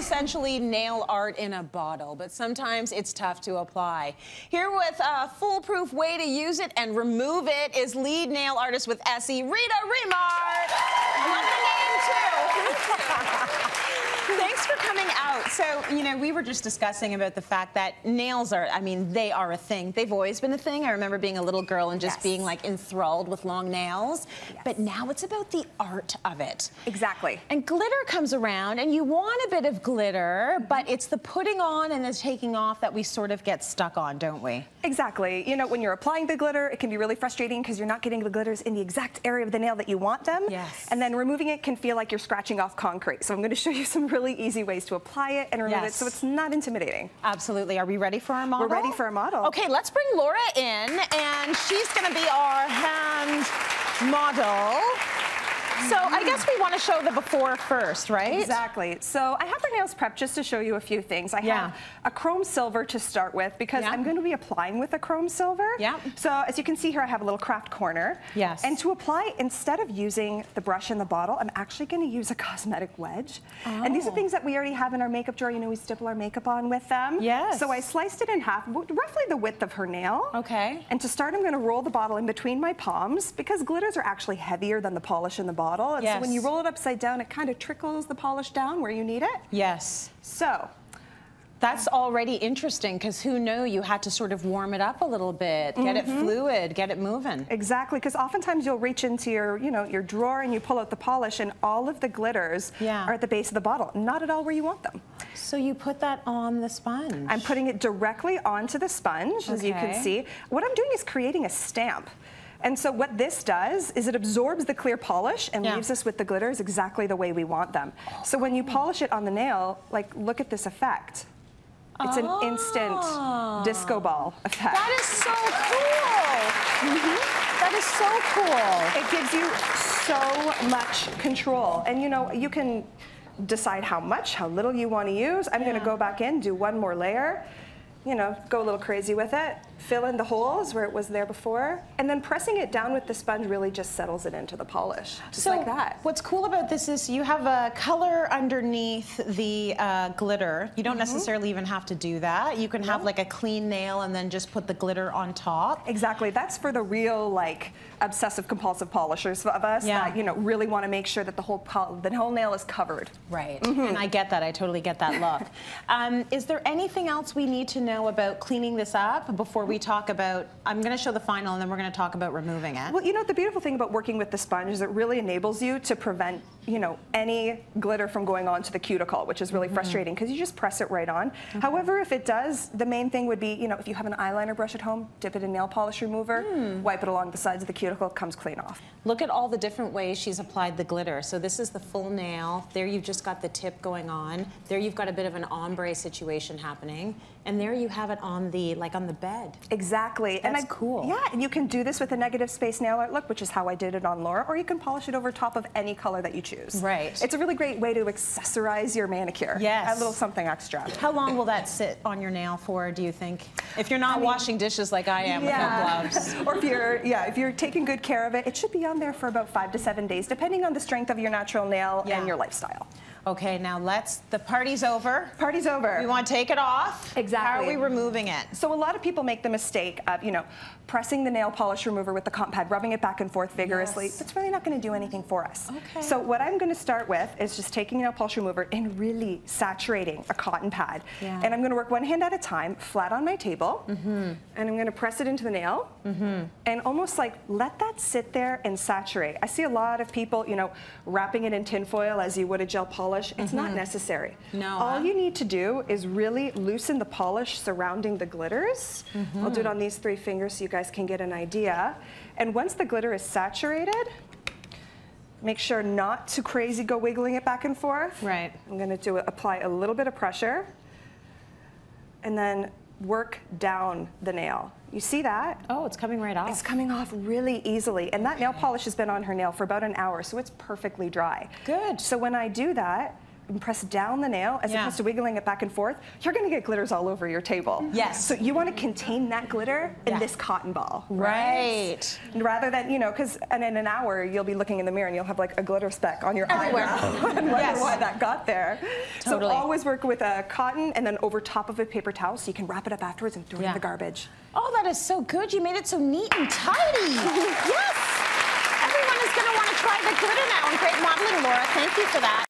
essentially nail art in a bottle, but sometimes it's tough to apply. Here with a foolproof way to use it and remove it is lead nail artist with Essie, Rita Remark. Love the name too. Thanks for coming out. So, you know, we were just discussing about the fact that nails are, I mean, they are a thing. They've always been a thing. I remember being a little girl and just being like enthralled with long nails. But now it's about the art of it. Exactly. And glitter comes around and you want a bit of glitter, but it's the putting on and the taking off that we sort of get stuck on, don't we? Exactly. You know, when you're applying the glitter, it can be really frustrating because you're not getting the glitters in the exact area of the nail that you want them. Yes. And then removing it can feel like you're scratching off concrete. So I'm going to show you some really easy ways to apply it and remove it so it's not intimidating. Absolutely. Are we ready for our model? We're ready for our model. Okay, let's bring Laura in, and she's going to be our hand model. So I guess we want to show the before first, right? Exactly. So I have her nails prepped just to show you a few things. I have a chrome silver to start with because I'm going to be applying with a chrome silver. Yeah. So as you can see here, I have a little craft corner. Yes. And to apply, instead of using the brush in the bottle, I'm actually going to use a cosmetic wedge. Oh. And these are things that we already have in our makeup drawer. You know, we stipple our makeup on with them. Yes. So I sliced it in half, roughly the width of her nail. Okay. And to start, I'm going to roll the bottle in between my palms because glitters are actually heavier than the polish in the bottle. And so when you roll it upside down, it kind of trickles the polish down where you need it. Yes. So that's already interesting because who knew you had to sort of warm it up a little bit, get it fluid, get it moving. Exactly, because oftentimes you'll reach into your, your drawer and you pull out the polish and all of the glitters are at the base of the bottle, not at all where you want them. So you put that on the sponge? I'm putting it directly onto the sponge, as you can see. What I'm doing is creating a stamp. And so what this does is it absorbs the clear polish and leaves us with the glitters exactly the way we want them. So when you polish it on the nail, like, look at this effect. It's an instant disco ball effect. That is so cool. That is so cool. It gives you so much control. And you know, you can decide how much, how little you want to use. I'm going to go back in, do one more layer. You know, go a little crazy with it, fill in the holes where it was there before, and then pressing it down with the sponge really just settles it into the polish, just like that. What's cool about this is you have a color underneath the glitter. You don't necessarily even have to do that. You can have like a clean nail and then just put the glitter on top. Exactly. That's for the real, like, obsessive compulsive polishers of us that, you know, really want to make sure that the whole nail is covered. Right. And I get that. I totally get that look. Is there anything else we need to know about cleaning this up before we talk about, I'm going to show the final and then we're going to talk about removing it? Well, you know, the beautiful thing about working with the sponge is it really enables you to prevent, you know, any glitter from going onto the cuticle, which is really frustrating because you just press it right on. However, if it does, the main thing would be, you know, if you have an eyeliner brush at home, dip it in nail polish remover, wipe it along the sides of the cuticle, it comes clean off. Look at all the different ways she's applied the glitter. So this is the full nail. There you've just got the tip going on. There you've got a bit of an ombre situation happening. And there you have it on the, like on the bed. Exactly. That's cool. Yeah, and you can do this with a negative space nail art look, which is how I did it on Laura, or you can polish it over top of any color that you choose. Right. It's a really great way to accessorize your manicure. Yes. Add a little something extra. How long will that sit on your nail for, do you think? If you're not washing dishes like I am with no gloves. Or if you're taking good care of it, it should be on there for about 5 to 7 days, depending on the strength of your natural nail and your lifestyle. Okay, now the party's over. Party's over. We want to take it off. Exactly. How are we removing it? So a lot of people make the mistake of, you know, pressing the nail polish remover with the cotton pad, rubbing it back and forth vigorously. It's really not going to do anything for us. Okay. So what I'm going to start with is just taking nail polish remover and really saturating a cotton pad. And I'm going to work one hand at a time, flat on my table, and I'm going to press it into the nail, and almost like let that sit there and saturate. I see a lot of people, you know, wrapping it in tin foil as you would a gel polish. It's not necessary. No. All you need to do is really loosen the polish surrounding the glitters. I'll do it on these 3 fingers so you guys can get an idea. And once the glitter is saturated, make sure not too crazy go wiggling it back and forth. Right. I'm going to apply a little bit of pressure and then work down the nail. You see that? Oh, it's coming right off. It's coming off really easily. And that nail polish has been on her nail for about an hour, so it's perfectly dry. Good. So when I do that, and press down the nail as opposed to wiggling it back and forth, you're going to get glitters all over your table. Yes. So you want to contain that glitter in this cotton ball. Right. And rather than, you know, because in an hour you'll be looking in the mirror and you'll have like a glitter speck on your eyebrow and wonder why that got there. Totally. So always work with a cotton and then over top of a paper towel so you can wrap it up afterwards and throw it in the garbage. Oh, that is so good. You made it so neat and tidy. Yes. Everyone is going to want to try the glitter now. And great modeling, Laura. Thank you for that.